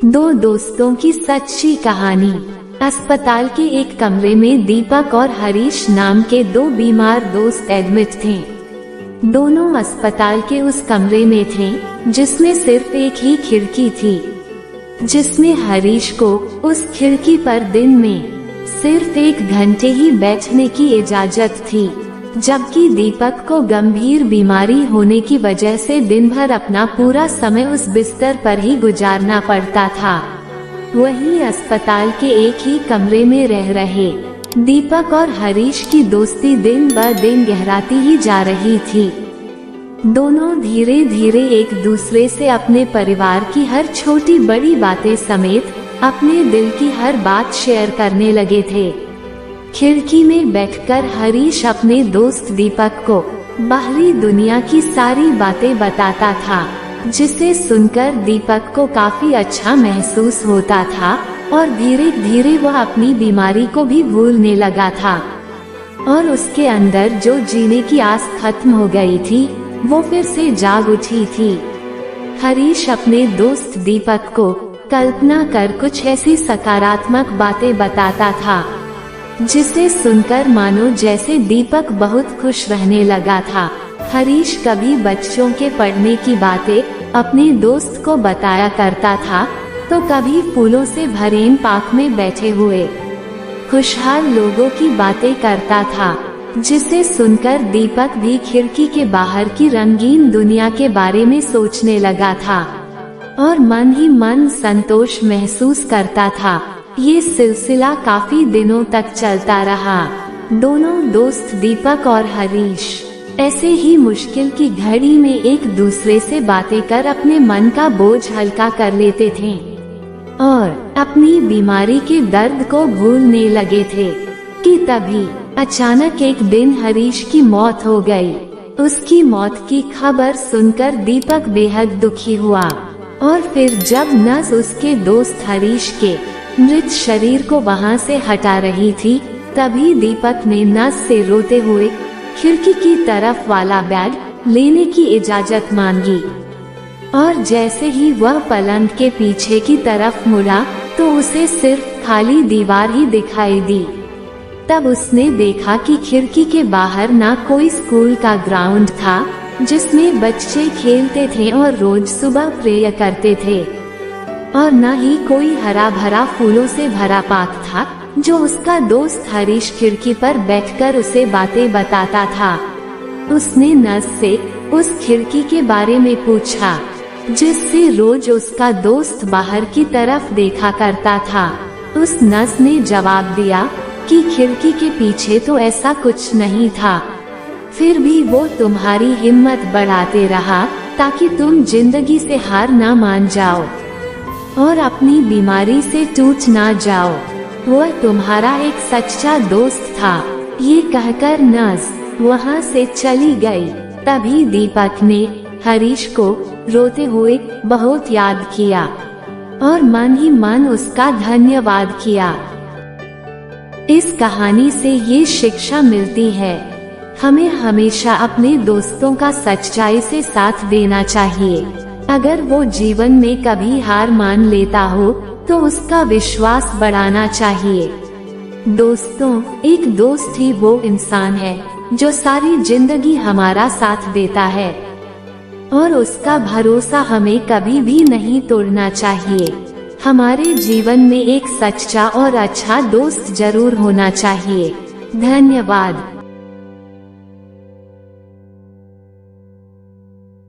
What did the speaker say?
दो दोस्तों की सच्ची कहानी। अस्पताल के एक कमरे में दीपक और हरीश नाम के दो बीमार दोस्त एडमिट थे। दोनों अस्पताल के उस कमरे में थे जिसमें सिर्फ एक ही खिड़की थी, जिसमें हरीश को उस खिड़की पर दिन में सिर्फ 1 घंटे ही बैठने की इजाजत थी, जबकि दीपक को गंभीर बीमारी होने की वजह से दिन भर अपना पूरा समय उस बिस्तर पर ही गुजारना पड़ता था। वहीं अस्पताल के एक ही कमरे में रह रहे दीपक और हरीश की दोस्ती दिन ब दिन गहराती ही जा रही थी। दोनों धीरे धीरे एक दूसरे से अपने परिवार की हर छोटी बड़ी बातें समेत अपने दिल की हर बात शेयर करने लगे थे। खिड़की में बैठकर हरीश अपने दोस्त दीपक को बाहरी दुनिया की सारी बातें बताता था, जिसे सुनकर दीपक को काफी अच्छा महसूस होता था और धीरे धीरे वह अपनी बीमारी को भी भूलने लगा था और उसके अंदर जो जीने की आस खत्म हो गई थी वो फिर से जाग उठी थी। हरीश अपने दोस्त दीपक को कल्पना कर कुछ ऐसी सकारात्मक बातें बताता था जिसे सुनकर मानो जैसे दीपक बहुत खुश रहने लगा था। हरीश कभी बच्चों के पढ़ने की बातें अपने दोस्त को बताया करता था, तो कभी फूलों से भरे पार्क में बैठे हुए खुशहाल लोगों की बातें करता था, जिसे सुनकर दीपक भी खिड़की के बाहर की रंगीन दुनिया के बारे में सोचने लगा था और मन ही मन संतोष महसूस करता था। ये सिलसिला काफी दिनों तक चलता रहा। दोनों दोस्त दीपक और हरीश ऐसे ही मुश्किल की घड़ी में एक दूसरे से बातें कर अपने मन का बोझ हल्का कर लेते थे और अपनी बीमारी के दर्द को भूलने लगे थे कि तभी अचानक एक दिन हरीश की मौत हो गई। उसकी मौत की खबर सुनकर दीपक बेहद दुखी हुआ और फिर जब नर्स उसके दोस्त हरीश के मृत शरीर को वहां से हटा रही थी, तभी दीपक ने नर्स से रोते हुए खिड़की की तरफ वाला बैग लेने की इजाजत मांगी और जैसे ही वह पलंग के पीछे की तरफ मुड़ा तो उसे सिर्फ खाली दीवार ही दिखाई दी। तब उसने देखा कि खिड़की के बाहर ना कोई स्कूल का ग्राउंड था जिसमें बच्चे खेलते थे और रोज सुबह प्रेयर करते थे, और न ही कोई हरा भरा फूलों से भरा पार्क था जो उसका दोस्त हरीश खिड़की पर बैठकर उसे बातें बताता था। उसने नर्स से उस खिड़की के बारे में पूछा जिससे रोज उसका दोस्त बाहर की तरफ देखा करता था। उस नर्स ने जवाब दिया कि खिड़की के पीछे तो ऐसा कुछ नहीं था, फिर भी वो तुम्हारी हिम्मत बढ़ाते रहा ताकि तुम जिंदगी से हार ना मान जाओ और अपनी बीमारी से टूट ना जाओ। वह तुम्हारा एक सच्चा दोस्त था। ये कहकर नर्स वहाँ से चली गई। तभी दीपक ने हरीश को रोते हुए बहुत याद किया और मन ही मन उसका धन्यवाद किया। इस कहानी से ये शिक्षा मिलती है, हमें हमेशा अपने दोस्तों का सच्चाई से साथ देना चाहिए। अगर वो जीवन में कभी हार मान लेता हो तो उसका विश्वास बढ़ाना चाहिए। दोस्तों, एक दोस्त ही वो इंसान है जो सारी जिंदगी हमारा साथ देता है और उसका भरोसा हमें कभी भी नहीं तोड़ना चाहिए। हमारे जीवन में एक सच्चा और अच्छा दोस्त जरूर होना चाहिए। धन्यवाद।